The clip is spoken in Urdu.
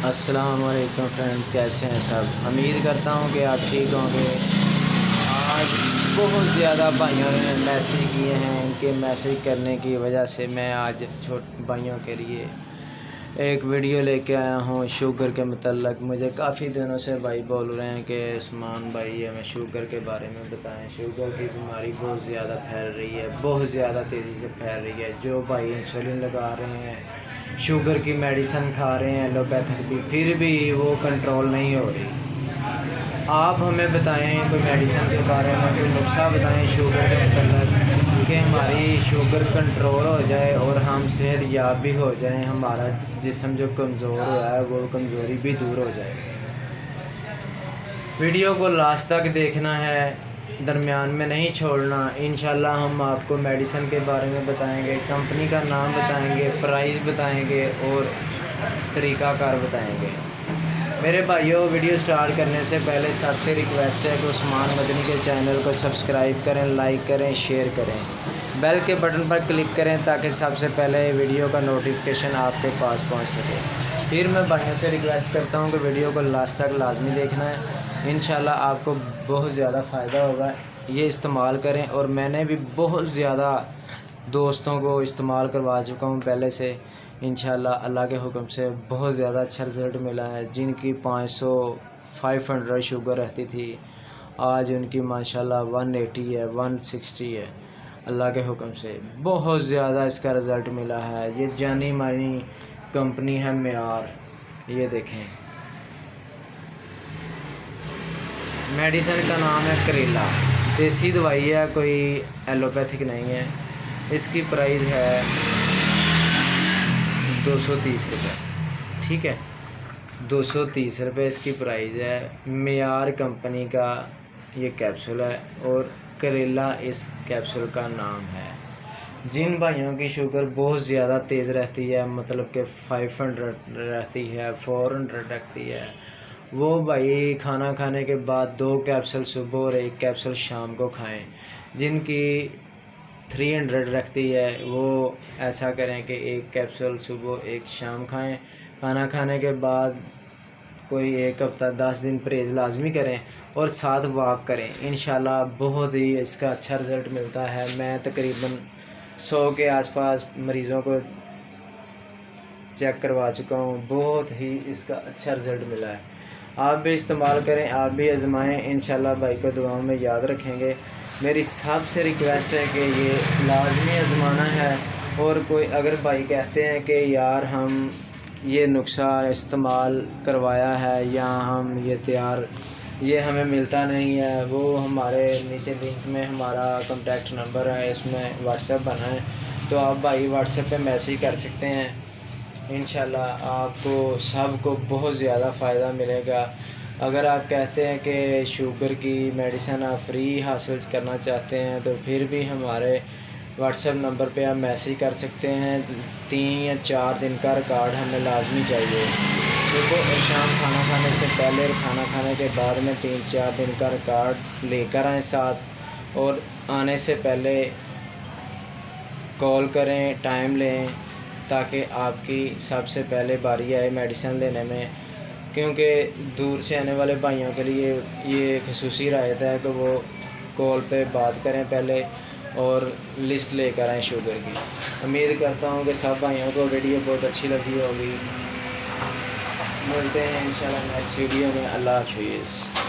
السلام علیکم فرینڈ، کیسے ہیں سب؟ امید کرتا ہوں کہ آپ ٹھیک ہوں گے۔ آج بہت زیادہ بھائیوں نے میسیج کیے ہیں، ان کے میسیج کرنے کی وجہ سے میں آج چھوٹے بھائیوں کے لیے ایک ویڈیو لے کے آیا ہوں شوگر کے متعلق۔ مجھے کافی دنوں سے بھائی بول رہے ہیں کہ عثمان بھائی ہمیں شوگر کے بارے میں بتائیں۔ شوگر کی بیماری بہت زیادہ پھیل رہی ہے، بہت زیادہ تیزی سے پھیل رہی ہے۔ جو بھائی انسولین لگا رہے ہیں، شوگر کی میڈیسن کھا رہے ہیں ایلوپیتھک بھی، پھر بھی وہ کنٹرول نہیں ہو رہی۔ آپ ہمیں بتائیں کوئی میڈیسن کے بارے میں، کوئی نسخہ بتائیں شوگر کے متعلق کہ ہماری شوگر کنٹرول ہو جائے اور ہم صحت یاب بھی ہو جائیں، ہمارا جسم جو کمزور ہوا ہے وہ کمزوری بھی دور ہو جائے۔ ویڈیو کو لاسٹ تک دیکھنا ہے، درمیان میں نہیں چھوڑنا۔ انشاءاللہ ہم آپ کو میڈیسن کے بارے میں بتائیں گے، کمپنی کا نام بتائیں گے، پرائز بتائیں گے اور طریقہ کار بتائیں گے۔ میرے بھائیوں، ویڈیو سٹارٹ کرنے سے پہلے سب سے ریکویسٹ ہے کہ عثمان مدنی کے چینل کو سبسکرائب کریں، لائک کریں، شیئر کریں، بیل کے بٹن پر کلک کریں تاکہ سب سے پہلے ویڈیو کا نوٹیفیکیشن آپ کے پاس پہنچ سکے۔ پھر میں بھائیوں سے ریکویسٹ کرتا ہوں کہ ویڈیو کو لاسٹ تک لازمی دیکھنا ہے، انشاءاللہ آپ کو بہت زیادہ فائدہ ہوگا۔ یہ استعمال کریں، اور میں نے بھی بہت زیادہ دوستوں کو استعمال کروا چکا ہوں پہلے سے، انشاءاللہ اللہ کے حکم سے بہت زیادہ اچھا رزلٹ ملا ہے۔ جن کی 500 شوگر رہتی تھی، آج ان کی ماشاءاللہ 180 ہے، 160 ہے، اللہ کے حکم سے بہت زیادہ اس کا رزلٹ ملا ہے۔ یہ جانی مانی کمپنی ہے معیار، یہ دیکھیں۔ میڈیسن کا نام ہے کریلا، دیسی دوائی ہے، کوئی ایلوپیتھک نہیں ہے۔ اس کی پرائز ہے 230 روپے، ٹھیک ہے، 230 روپے اس کی پرائز ہے۔ معیار کمپنی کا یہ کیپسول ہے اور کریلا اس کیپسول کا نام ہے۔ جن بھائیوں کی شوگر بہت زیادہ تیز رہتی ہے، مطلب کہ 500 رہتی ہے، 400 رہتی ہے، وہ بھائی کھانا کھانے کے بعد 2 کیپسول صبح اور 1 کیپسول شام کو کھائیں۔ جن کی 300 رکھتی ہے، وہ ایسا کریں کہ 1 کیپسول صبح 1 شام کھائیں۔ کھانا کھانے کے بعد کوئی 1 ہفتہ 10 دن پرہیز لازمی کریں اور ساتھ واک کریں، انشاءاللہ بہت ہی اس کا اچھا رزلٹ ملتا ہے۔ میں تقریباً 100 کے آس پاس مریضوں کو چیک کروا چکا ہوں، بہت ہی اس کا اچھا رزلٹ ملا ہے۔ آپ بھی استعمال کریں، آپ بھی آزمائیں، انشاءاللہ بھائی کو دعاؤں میں یاد رکھیں گے۔ میری سب سے ریکویسٹ ہے کہ یہ لازمی آزمانا ہے۔ اور کوئی اگر بھائی کہتے ہیں کہ یار ہم یہ نسخہ استعمال کروایا ہے یا ہم یہ ہمیں ملتا نہیں ہے، وہ ہمارے نیچے لنک میں ہمارا کانٹیکٹ نمبر ہے، اس میں واٹس ایپ بنا ہے، تو آپ بھائی واٹس ایپ پہ میسیج کر سکتے ہیں۔ انشاءاللہ آپ کو سب کو بہت زیادہ فائدہ ملے گا۔ اگر آپ کہتے ہیں کہ شوگر کی میڈیسن آپ فری حاصل کرنا چاہتے ہیں، تو پھر بھی ہمارے واٹس ایپ نمبر پہ آپ میسیج کر سکتے ہیں۔ 3 یا 4 دن کا ریکارڈ ہمیں لازمی چاہیے، صبح اور شام کھانا کھانے سے پہلے اور کھانا کھانے کے بعد میں 3-4 دن کا ریکارڈ لے کر آئیں ساتھ، اور آنے سے پہلے کال کریں، ٹائم لیں تاکہ آپ کی سب سے پہلے باری آئے میڈیسن لینے میں۔ کیونکہ دور سے آنے والے بھائیوں کے لیے یہ خصوصی رعایت ہے کہ وہ کال پہ بات کریں پہلے اور لسٹ لے کر آئیں شوگر کی۔ امید کرتا ہوں کہ سب بھائیوں کو ویڈیو بہت اچھی لگی ہوگی۔ ملتے ہیں انشاءاللہ نیکسٹ ویڈیو میں۔ اللہ حافظ۔